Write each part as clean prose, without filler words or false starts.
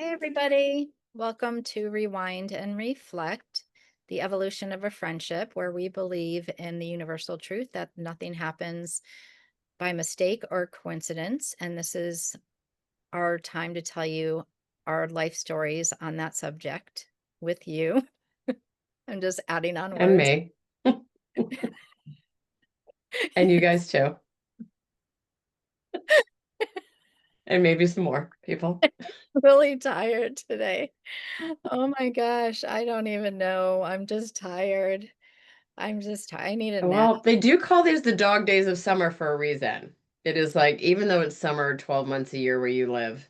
Hey, everybody. Welcome to Rewind and Reflect, the evolution of a friendship, where we believe in the universal truth that nothing happens by mistake or coincidence. And this is our time to tell you our life stories on that subject with you. I'm just adding on And words. me. And you guys too. And maybe some more people. Really tired today. Oh my gosh. I don't even know. I'm just tired. I need a nap. Well, they do call these the dog days of summer for a reason. It is like, even though it's summer 12 months a year where you live,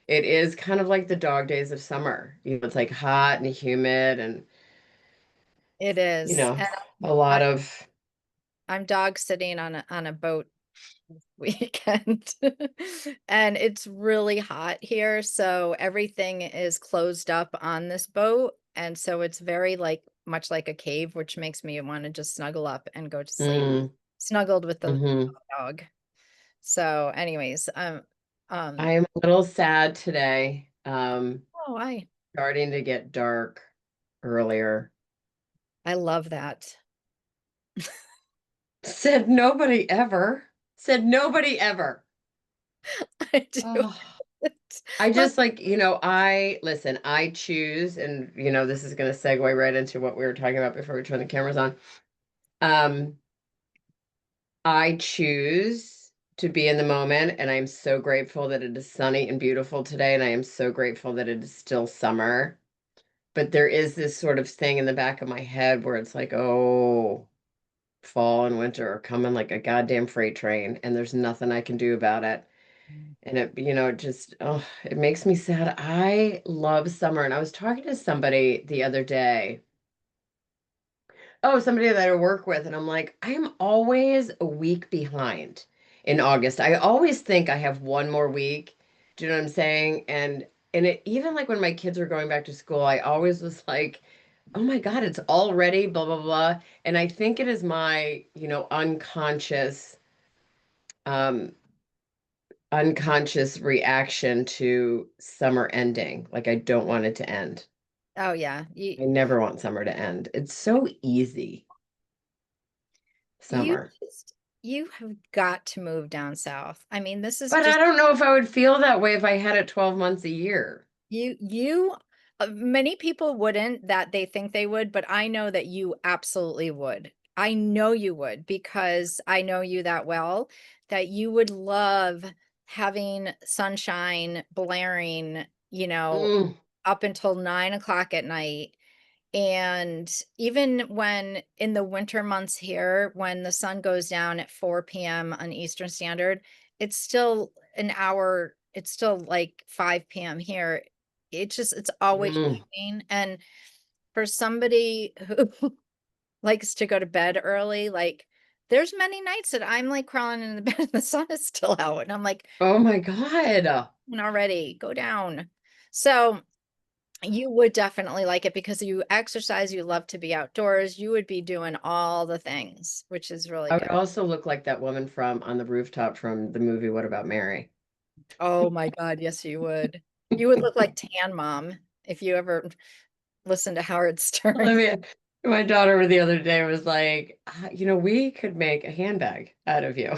it is kind of like the dog days of summer. It's like hot and humid and, It you is. know, And a lot I of, I'm dog sitting on a boat this weekend. And it's really hot here, so everything is closed up on this boat, and so it's very, like, much like a cave, which makes me wanna just snuggle up and go to sleep, mm, snuggled with the hmm. dog. So, anyways, I am a little sad today. oh, Starting to get dark earlier. I love that. Said nobody ever. Said nobody ever. I do Oh. it. I But just like, listen, I choose, and this is going to segue right into what we were talking about before we turn the cameras on. Um, I choose to be in the moment, and I'm so grateful that it is sunny and beautiful today, and I am so grateful that it is still summer. But there is this sort of thing in the back of my head where it's like, oh, fall and winter are coming like a goddamn freight train, and there's nothing I can do about it. And it just, oh, it makes me sad. I love summer. And I was talking to somebody the other day. Oh, somebody that I work with. And I'm like, I am always a week behind in August. I always think I have one more week. Do you know what I'm saying? And it even like when my kids were going back to school, I always was like, oh my God, it's already blah, blah, blah. And I think it is my, um, unconscious reaction to summer ending. Like I don't want it to end. oh, yeah, I never want summer to end. It's so easy, you summer. you have got to move down south. I mean, this is But I just don't know if I would feel that way if I had it 12 months a year. you many people wouldn't that they think they would, but I know that you absolutely would. I know you would because I know you that well, that you would love having sunshine blaring, Mm, up until 9 o'clock at night. And even when in the winter months here, when the sun goes down at 4 p.m. on Eastern Standard, it's still an hour, it's still like 5 p.m. here. It's always mm. evening. And for somebody who likes to go to bed early, like there's many nights that I'm like crawling in the bed and the sun is still out. And I'm like, Oh my God. already go down. So you would definitely like it because you exercise, you love to be outdoors, you would be doing all the things, which is really I would good. also look like that woman from on the rooftop from the movie What About Mary? Oh my God, yes, you would. You would look like Tan Mom if you ever listen to Howard Stern. Olivia, my daughter the other day was like, we could make a handbag out of you.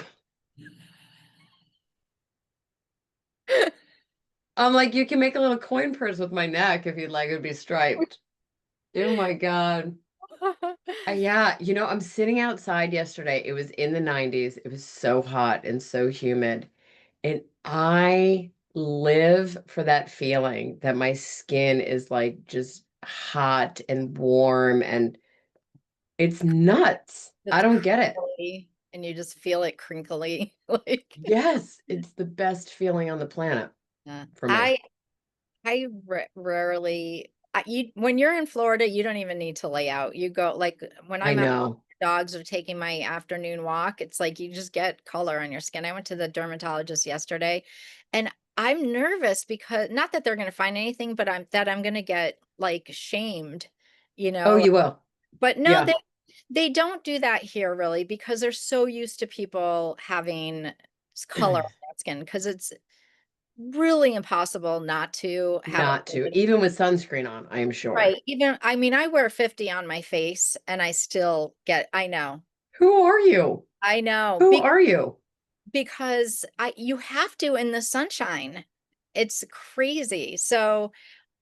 I'm like, you can make a little coin purse with my neck if you'd like. It'd be striped. Oh my God. Yeah, I'm sitting outside yesterday. It was in the 90s. It was so hot and so humid. And I live for that feeling that my skin is like just hot and warm and it's nuts. I It's don't get it. crinkly and you just feel it crinkly. Like, Yes, it's the best feeling on the planet uh, for me. I rarely when you're in Florida, you don't even need to lay out. You go like when I I'm out know. dogs are taking my afternoon walk, it's like you just get color on your skin. I went to the dermatologist yesterday and I'm nervous because not that they're going to find anything, but I'm going to get like shamed, you Oh, know. you will. But no, Yeah. they don't do that here really because they're so used to people having color on their skin because it's really impossible not to have Not a to, vitamin. even with sunscreen on, I am sure. Right, even I mean, I wear 50 on my face and I still get Who are you? I know, Who are you? because I you have to in the sunshine. It's crazy. So,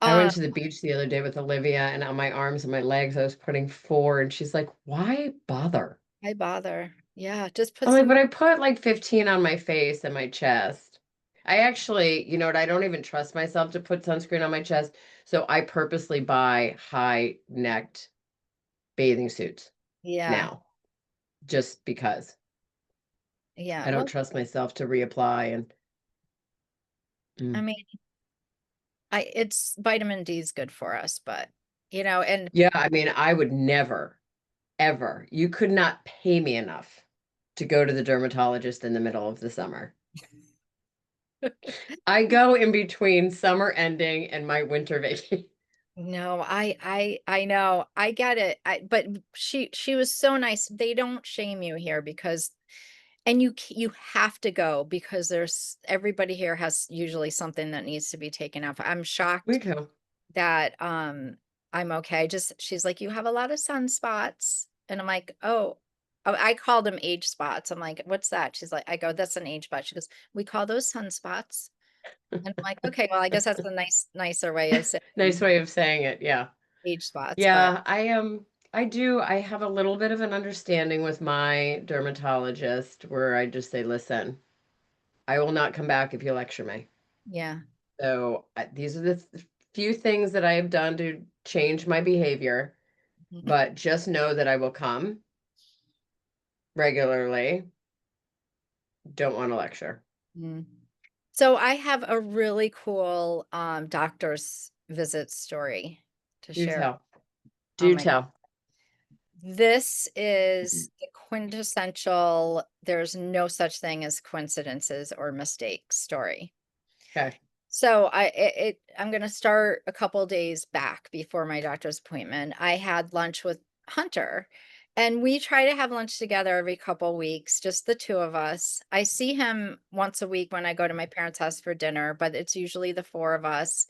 I uh, went to the beach the other day with Olivia, and on my arms and my legs, I was putting 4, and she's like, "Why bother?" I bother. Yeah, just put I'm like, some. "But I put like 15 on my face and my chest." I actually, you know what? I don't even trust myself to put sunscreen on my chest, so I purposely buy high-necked bathing suits Yeah, now, just because yeah. I don't Well, trust myself to reapply and. I Mm. mean, I it's vitamin D is good for us, but and Yeah, I mean, I would never, ever. You could not pay me enough to go to the dermatologist in the middle of the summer. I go in between summer ending and my winter vacation. no, I know. I get it. But she was so nice. They don't shame you here because and you have to go because there's everybody here has usually something that needs to be taken off. I'm Me shocked too. that I'm okay. Just she's like, you have a lot of sunspots. And I'm like, oh, I called them age spots. I'm like, what's that? She's like, I go, that's an age spot. She goes, we call those sunspots. And I'm like, okay, well, I guess that's a nicer way of Nice saying way of saying it. Yeah. age spots, but Yeah, I am. I do. I have a little bit of an understanding with my dermatologist where I just say, listen, I will not come back if you lecture me. yeah. So these are the few things that I have done to change my behavior, but just know that I will come regularly. Don't want to lecture. Mhm. So I have a really cool doctor's visit story to Do share. tell. Oh Do my, tell. this is the quintessential, there's no such thing as coincidences or mistakes story. Okay. So I'm gonna start a couple days back before my doctor's appointment. I had lunch with Hunter, and we try to have lunch together every couple weeks, just the two of us. I see him once a week when I go to my parents' house for dinner, but it's usually the four of us.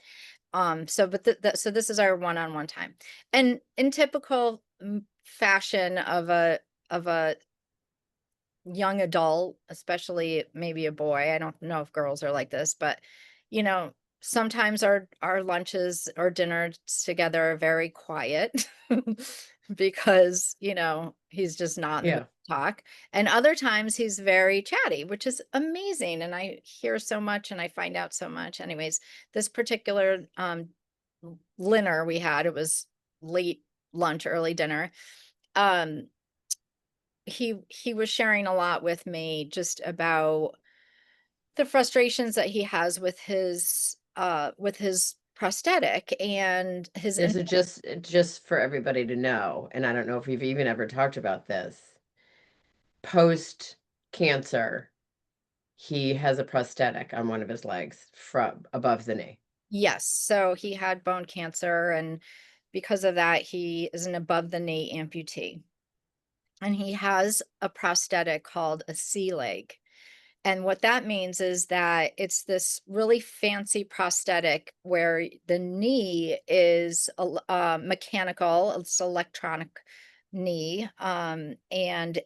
So but so this is our one-on-one time. And in typical fashion of a young adult, especially maybe a boy. I don't know if girls are like this, but sometimes our lunches or dinners together are very quiet because, he's just not in the mood Yeah. to talk. And other times he's very chatty, which is amazing. And I hear so much and I find out so much. Anyways, this particular dinner we had, it was late lunch, early dinner. Um, he was sharing a lot with me just about the frustrations that he has with his prosthetic and his This is just for everybody to know, and I don't know if we've even ever talked about this. Post cancer, he has a prosthetic on one of his legs from above the knee. yes, so he had bone cancer, and because of that he is an above the knee amputee, and he has a prosthetic called a sea leg. And what that means is that it's this really fancy prosthetic where the knee is mechanical, it's electronic knee, and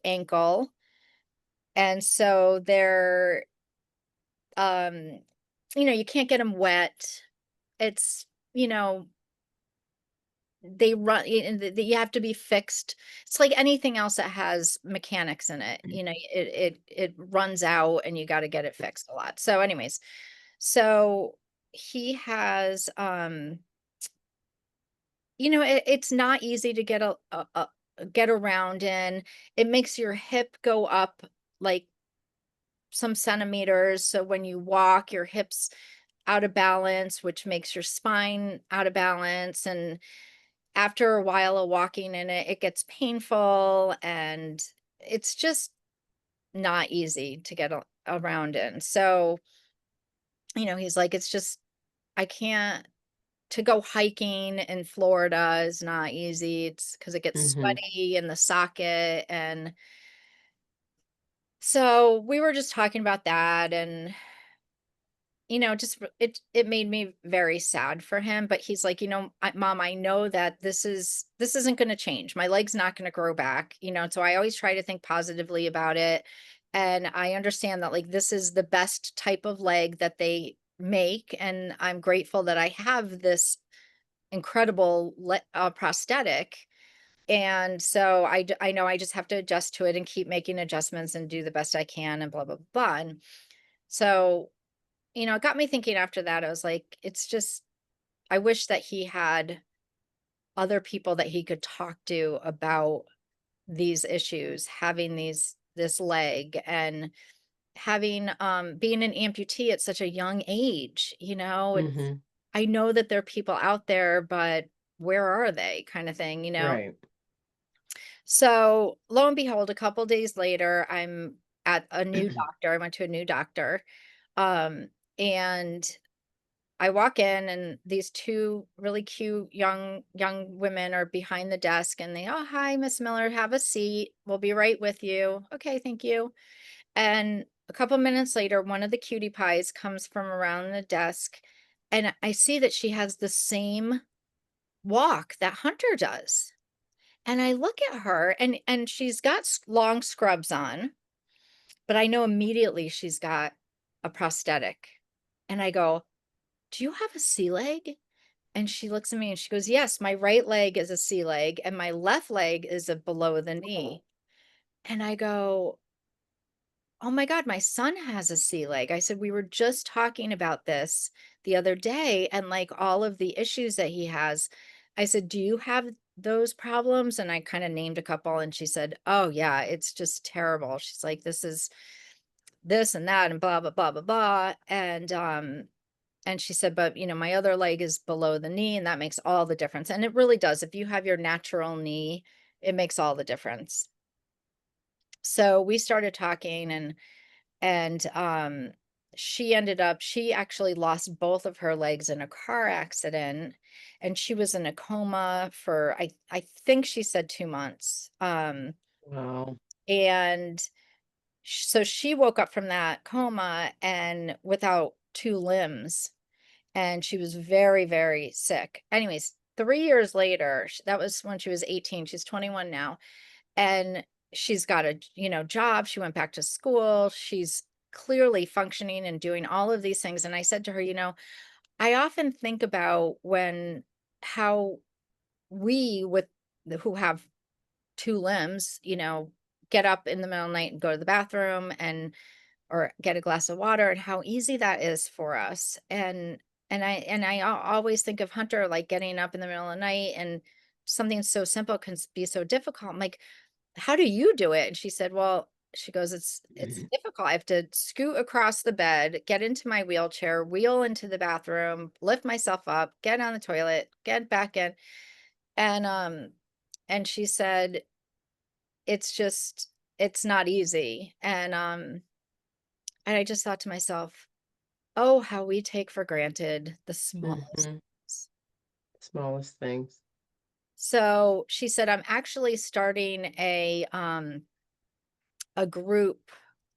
ankle. And so um, you can't get them wet. It's, you know, they run, you have to be fixed. It's like anything else that has mechanics in it. It runs out and you got to get it fixed a lot. So, anyways, so he has, it's not easy to get around in. It makes your hip go up like some centimeters. So when you walk, your hips out of balance, which makes your spine out of balance. And after a while of walking in it, it gets painful and it's just not easy to get around in. So, he's like, it's just, I can't to go hiking in Florida is not easy. It's because it gets Hmm. sweaty in the socket. And so we were just talking about that. And just it made me very sad for him, but he's like, Mom, I know that this isn't going to change. My leg's not going to grow back, so I always try to think positively about it. And I understand that like this is the best type of leg that they make, and I'm grateful that I have this incredible prosthetic. And so I know I just have to adjust to it and keep making adjustments and do the best I can and blah blah blah. And so it got me thinking after that. I was like, it's just, I wish that he had other people that he could talk to about these issues, having this leg and having, being an amputee at such a young age, Hmm. I know that there are people out there, but where are they kind of thing. Right. So lo and behold, a couple days later, I'm at a new doctor. I went to a new doctor. Um, and I walk in and these 2 really cute young women are behind the desk and they, "Oh, hi, Miss Miller, have a seat. We'll be right with you." "Okay, thank you." And a couple minutes later, one of the cutie pies comes from around the desk and I see that she has the same walk that Hunter does. And I look at her and she's got long scrubs on, but I know immediately she's got a prosthetic. And I go, "Do you have a sea leg?" And she looks at me and she goes, "Yes, my right leg is a sea leg and my left leg is a below the knee." And I go, "Oh my God, my son has a sea leg." I said, "We were just talking about this the other day and like all of the issues that he has." I said, "Do you have those problems?" And I kind of named a couple and she said, "Oh yeah, it's just terrible." She's like, "This is this and that and blah, blah, blah, blah, blah." And she said, "But, my other leg is below the knee, and that makes all the difference." And it really does. If you have your natural knee, it makes all the difference. So we started talking and she actually lost both of her legs in a car accident and she was in a coma for I think she said 2 months. Wow. And so she woke up from that coma and without 2 limbs. And she was very, very sick. Anyways, 3 years later, that was when she was 18, she's 21 now, and she's got a, job, she went back to school, she's clearly functioning and doing all of these things, and I said to her, "I often think about when how we with who have 2 limbs, get up in the middle of the night and go to the bathroom and or get a glass of water and how easy that is for us." And I always think of Hunter like getting up in the middle of the night and something so simple can be so difficult. I'm like, "How do you do it?" And she said, "Well," she goes, it's difficult. I have to scoot across the bed, get into my wheelchair, wheel into the bathroom, lift myself up, get on the toilet, get back in." And she said, it's not easy." And I just thought to myself, oh, how we take for granted the smallest Hmm. things. Smallest things. So she said, "I'm actually starting a group,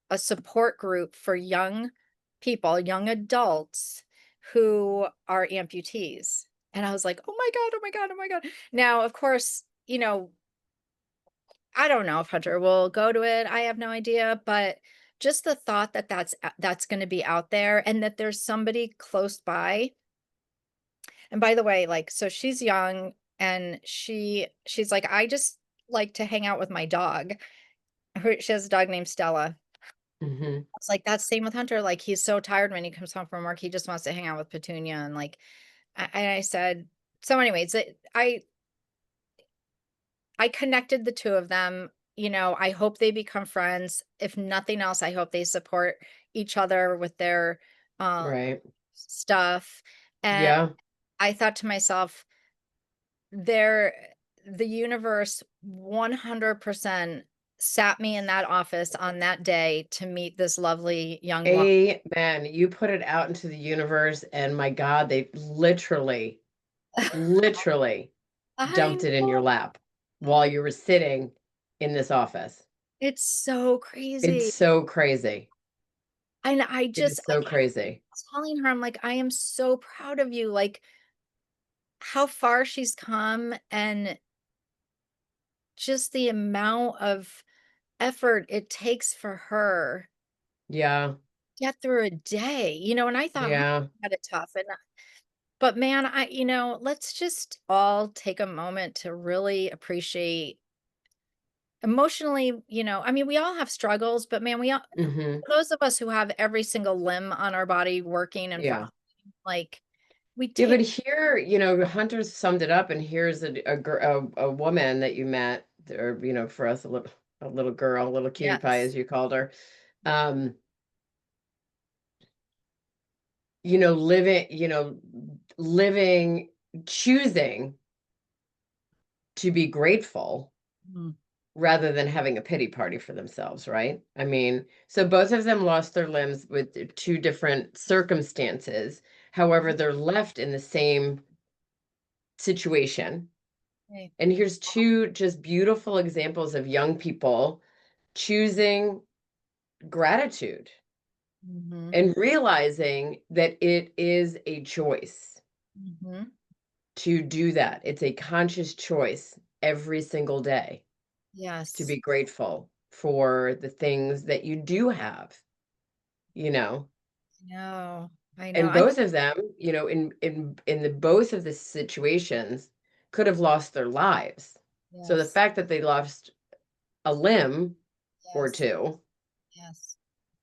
a support group for young people, young adults who are amputees." And I was like, "Oh my God, oh my God, oh my God." Now, of course, I don't know if Hunter will go to it. I have no idea, but just the thought that that's going to be out there and that there's somebody close by. And by the way, like, so she's young and she's like, "I just like to hang out with my dog." She has a dog named Stella. Hmm. It's like that same with Hunter. Like he's so tired when he comes home from work, he just wants to hang out with Petunia. And like, I said, so anyways, I connected the 2 of them. I hope they become friends. If nothing else, I hope they support each other with their um Right. stuff. And Yeah. I thought to myself, there the universe 100% sat me in that office on that day to meet this lovely young woman. Amen. You put it out into the universe, and my God, they literally I dumped it in your know. lap while you were sitting in this office. It's so It's crazy. so crazy. And It is I so kept crazy. telling her, I'm like, "I am so proud of you, like, how far she's come and just the amount of effort it takes for her Yeah, to get through a day," and I thought her yeah, had it tough, but man, let's just all take a moment to really appreciate emotionally, I mean, we all have struggles, but man, we all mhm, those of us who have every single limb on our body working and yeah. like, we Yeah, take but here, Hunter summed it up, and here's a woman that you met, or for us, a little girl, a little cutie pie, yes. as you called her. Um, living, choosing to be grateful Mm, rather than having a pity party for themselves, right? I mean, so both of them lost their limbs with two different circumstances. However, they're left in the same situation. okay. And here's two just beautiful examples of young people choosing gratitude Mhm, and realizing that it is a choice mhm. to do that. It's a conscious choice every single day to Yes. be grateful for the things that you do have, you know. No, I know. And both of them, in the both of the situations could have lost their lives. So the Yes, fact that they lost a limb or yes, two yes.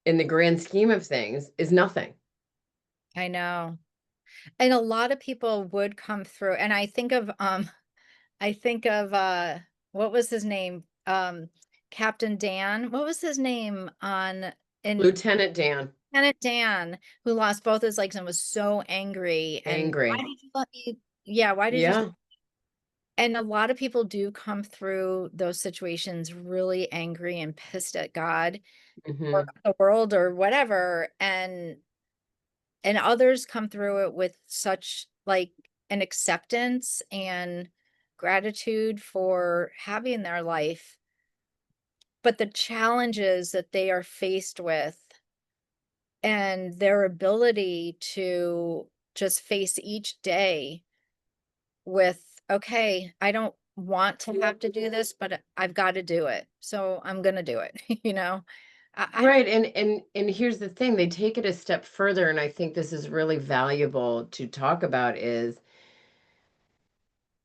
in the grand scheme of things is nothing. I know. And a lot of people would come through, and I think of, what was his name? Captain Dan. What was his name in Lieutenant Dan, Lieutenant Dan, who lost both his legs and was so angry, and, "Why angry. did you let me?" Yeah, "Why did you?" Yeah. And a lot of people do come through those situations really angry and pissed at God or Hmm. the world or whatever, and others come through it with such, like, an acceptance and gratitude for having their life, but the challenges that they are faced with and their ability to just face each day with, "Okay, I don't want to have to do this, but I've gotta do it, so I'm gonna do it," you know? I don't. Right. And here's the thing, they take it a step further, and I think this is really valuable to talk about is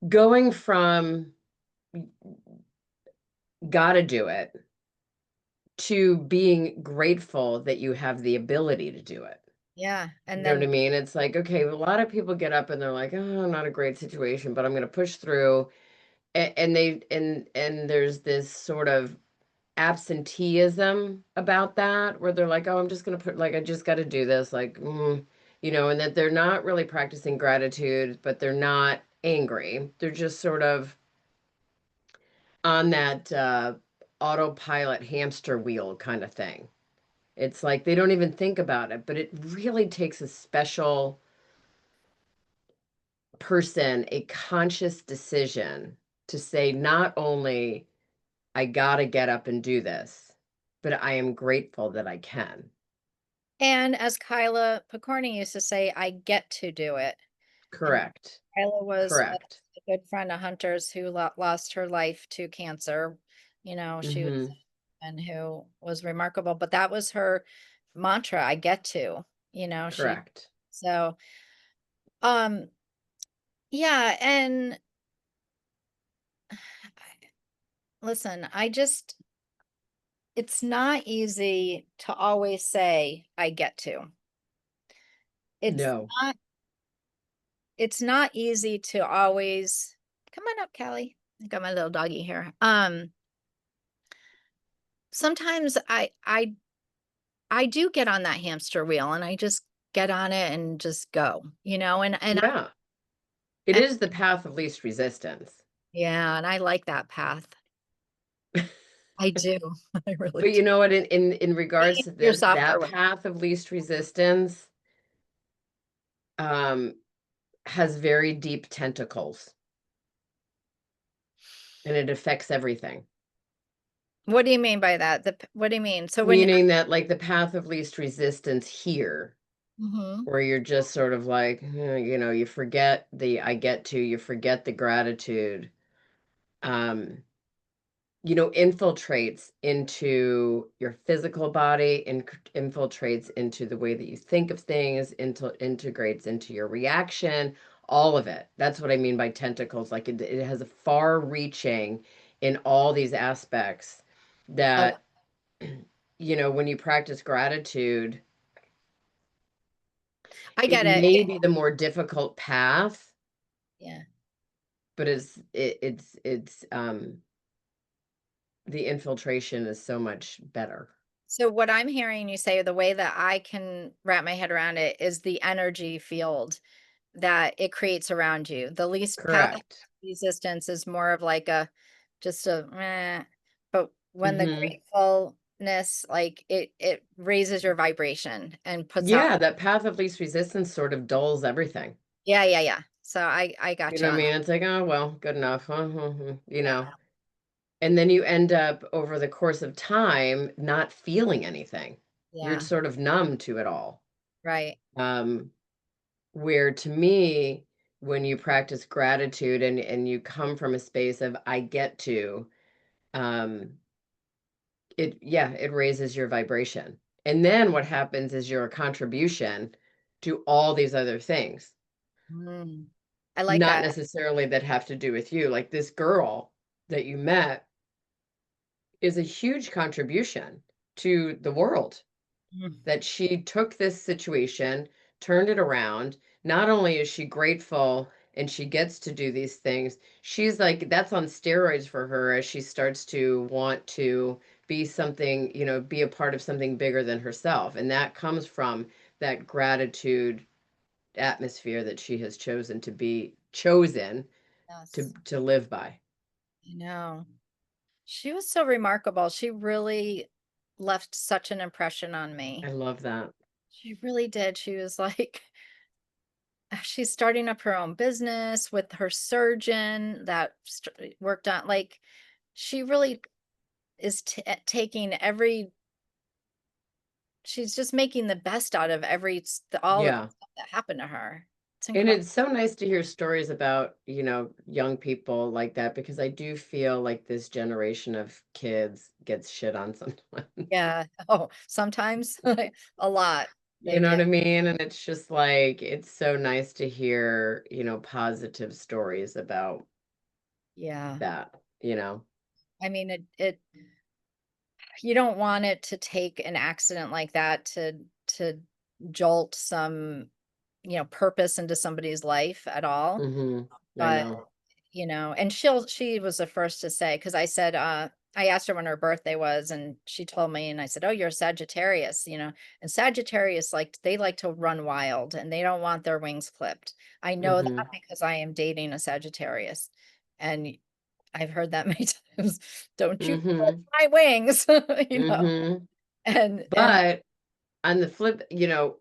going from gotta do it to being grateful that you have the ability to do it. Yeah, You and know what then I mean? It's like, okay, a lot of people get up and they're like, oh, not a great situation, but I'm going to push through. And there's this sort of absenteeism about that where they're like, oh, I'm just going to put, like, I just got to do this. Like, and that they're not really practicing gratitude, but they're not angry. They're just sort of on that autopilot hamster wheel kind of thing. It's like they don't even think about it, but it really takes a special person, a conscious decision to say, not only I gotta get up and do this, but I am grateful that I can. and as Kyla Picorni used to say, "I get to do it." And Correct. Kyla was Correct. a good friend of Hunter's who lost her life to cancer. She was Hmm. and who was remarkable, but that was her mantra, "I get to," she Correct. so, um, yeah, and listen, it's not easy to always say, "I get to." It's No. not it's not easy to always come on up, Callie. I got my little doggy here. Sometimes I do get on that hamster wheel and I just get on it and just go, Yeah. It and is the path of least resistance. yeah, and I like that path. I do. I really But do. you know what? In regards to You're this, softer that with path of least resistance um, has very deep tentacles, and it affects everything. What do you mean by that? What do you mean? So when Meaning that like the path of least resistance here, Mhm. where you're just sort of like, you forget the I get to, you forget the gratitude, um, infiltrates into your physical body and infiltrates into the way that you think of things, integrates into your reaction, all of it. That's what I mean by tentacles. Like it has a far reaching in all these aspects Oh, that, when you practice gratitude, I it get it. may be the more difficult path, Yeah. but the infiltration is so much better. So what I'm hearing you say, the way that I can wrap my head around it is the energy field that it creates around you. The least path of Correct. resistance is more of like a just a meh, but when the Mhm. gratefulness, like it raises your vibration and puts out. Yeah, that path of least resistance sort of dulls everything. Yeah, yeah, yeah. So I You got know you what I on that. mean? It's like, "Oh, well, good enough, huh, huh, huh," Yeah, And then you end up over the course of time not feeling anything. You're yeah, sort of numb to it all. right. Um, where to me, when you practice gratitude and you come from a space of I get to, um, it raises your vibration. And then what happens is you're a contribution to all these other things. Mm. I like Not that. necessarily that have to do with you. Like this girl that you met is a huge contribution to the world, Mm. that she took this situation, turned it around. Not only is she grateful and she gets to do these things, she's like, that's on steroids for her as she starts to want to be something, be a part of something bigger than herself. And that comes from that gratitude atmosphere that she has chosen Yes, to live by. I know. She was so remarkable. She really left such an impression on I me. love that. She really did. She was like, she's starting up her own business with her surgeon that worked on, like, she really is taking every, she's just making the best out of all of the Yeah. stuff that happened to her. It's And incredible. it's so nice to hear stories about, young people like that because I do feel like this generation of kids gets shit on sometimes. Yeah. Oh, sometimes a lot. You They know did. what I mean? And it's just like, it's so nice to hear, positive stories about Yeah. that, you know? I mean, it you don't want it to take an accident like that to jolt some, purpose into somebody's life at all. Mhm. I But, know. and she was the first to say, because I said, I asked her when her birthday was, and she told me, and I said, "Oh, you're a Sagittarius, and Sagittarius, like, they like to run wild and they don't want their wings clipped. I know that Mhm. because I am dating a Sagittarius, and I've heard that many times. Don't you clip Mhm. my wings, you know, Mhm. and But on the flip,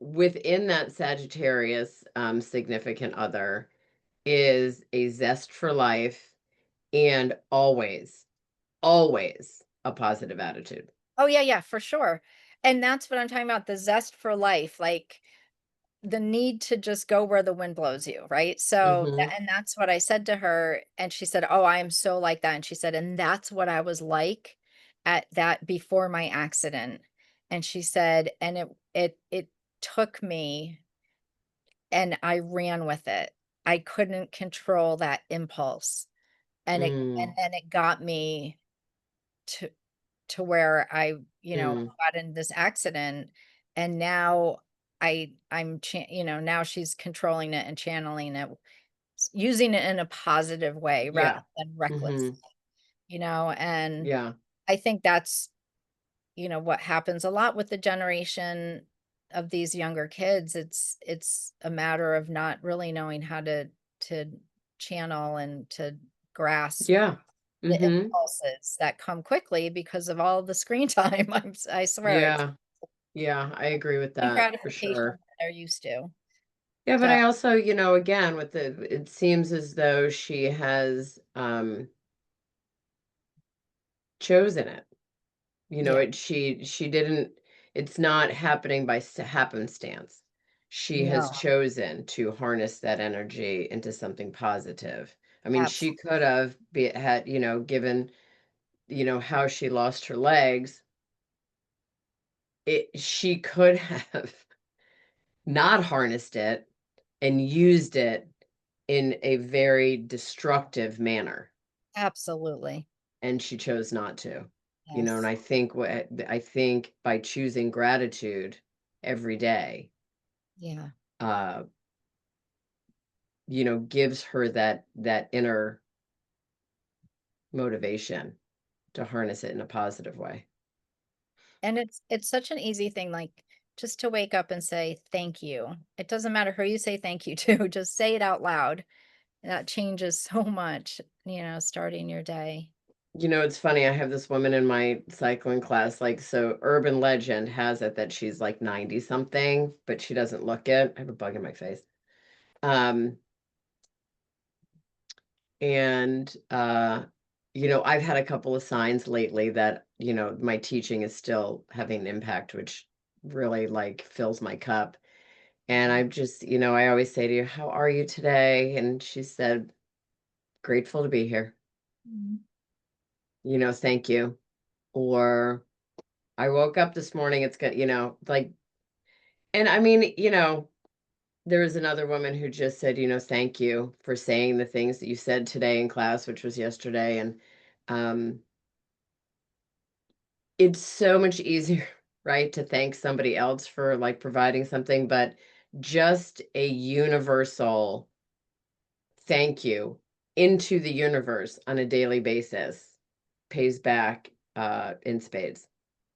within that Sagittarius significant other is a zest for life and always a positive attitude. oh, yeah, yeah, for sure. And that's what I'm talking about, the zest for life, like, the need to just go where the wind blows you, right? So, Mhm. and that's what I said to her, and she said, "Oh, I am so like that." And she said, "And that's what I was like at that before my accident." And she said, "And it took me and I ran with it. I couldn't control that impulse. And Mm. then it got me to where I, Mm. got in this accident, and now now she's controlling it and channeling it, using it in a positive way rather Yeah. than reckless, Mhm. and Yeah. I think that's, what happens a lot with the generation of these younger kids. It's a matter of not really knowing how to channel and to grasp Yeah. the Mhm. impulses that come quickly because of all the screen time. I swear it's Yeah. Yeah, I agree with instant that for gratification sure. that they're used to. Yeah, but So, I also, again, it seems as though she has chosen it. You know, Yeah. she didn't, it's not happening by happenstance. She has No, chosen to harness that energy into something positive. I mean, she absolutely. could have had, given, how she lost her legs, she could have not harnessed it and used it in a very destructive manner, Absolutely. and she chose not to. And Yes. I think by choosing gratitude every day, Yeah. uh, gives her that inner motivation to harness it in a positive way. And it's such an easy thing, like, just to wake up and say thank you. It doesn't matter who you say thank you to, just say it out loud. That changes so much, starting your day. It's funny, I have this woman in my cycling class, like, so urban legend has it that she's like 90 something, but she doesn't look it. I have a bug in my face. Um, and I've had a couple of signs lately that, my teaching is still having an impact, which really like fills my cup. And Mhm. I'm just, I always say to you, "How are you today?" And she said, "Grateful to be here. Mhm. Thank you." Or I woke up this morning, it's good, like, and I mean, there was another woman who just said, "Thank you for saying the things that you said today in class," which was yesterday. And um, it's so much easier, right, to thank somebody else for like providing something, but just a universal thank you into the universe on a daily basis pays back in spades.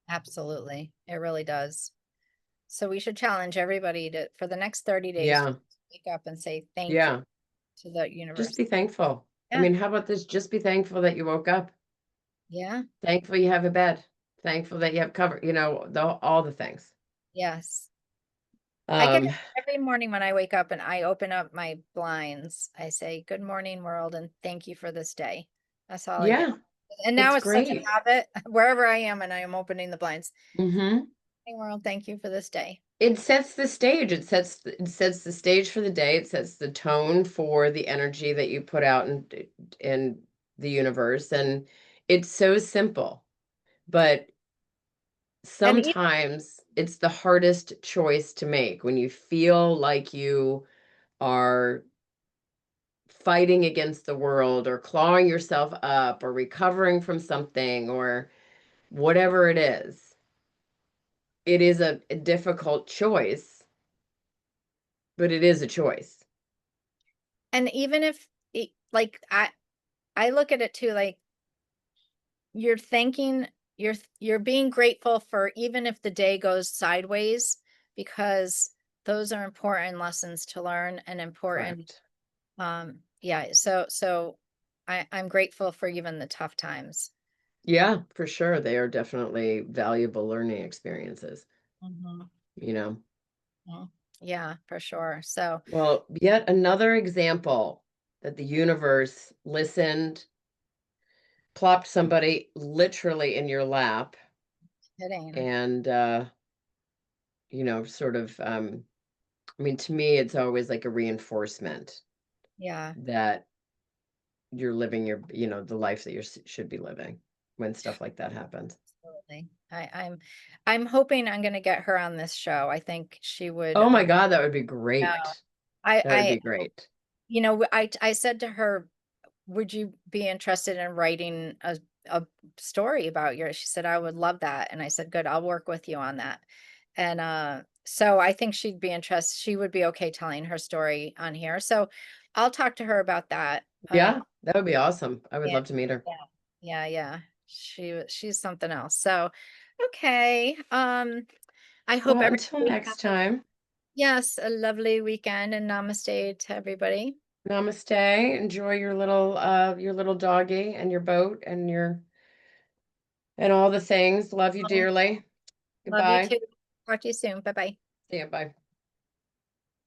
Absolutely. It really does. So we should challenge everybody to for the next 30 days, Yeah. wake up and say thank you Yeah. to the Just universe. be thankful. I Yeah. mean, how about this? Just be thankful that you woke up. Yeah. Thankful you have a bed. Thankful that you have cover, all the things. Yes. I get Um, it every morning when I wake up and I open up my blinds. I say, "Good morning, world, and thank you for this day." That's all I do. yeah, And now it's it's such a great. habit wherever I am and I am opening the blinds. Mhm. "Hey, world, thank you for this day." It sets the stage. It sets the stage for the day. It sets the tone for the energy that you put out in the universe, and it's so simple. But And even sometimes it's the hardest choice to make when you feel like you are fighting against the world or clawing yourself up or recovering from something or whatever it is. It is a difficult choice, but it is a choice. even if like I look at it too like you're thanking you're being grateful for even if the day goes sideways because those are important lessons to learn and important Correct. yeah so I'm grateful for even the tough times. Yeah, for sure. They are definitely valuable learning experiences, Mhm. you know. Mhm. Yeah, for sure. So Well, yet another example that the universe listened, plopped somebody literally in your lap, kidding. and sort of I mean, to me, it's always like a reinforcement Yeah, that you're living the life that you should be living when stuff like that happens. absolutely. I'm hoping I'm going to get her on this show. I think she would Oh my God, that would be yeah. great. I That would I be great. I said to her, "Would you be interested in writing a story about your" she said, "I would love that." And I said, "Good, I'll work with you on that." And, so I think she'd be interested she would be okay telling her story on here. So I'll talk to her about that. Yeah, that would be awesome. I would Yeah, love to meet her. yeah, yeah, yeah. She's something else. So, okay, I hope Well, until everybody has next time, yes, a lovely weekend and namaste to everybody. namaste. Enjoy your little doggy and your boat and all the things. Love you Oh, dearly. love you Goodbye. too. Talk to you soon. Bye-bye. See you. Bye.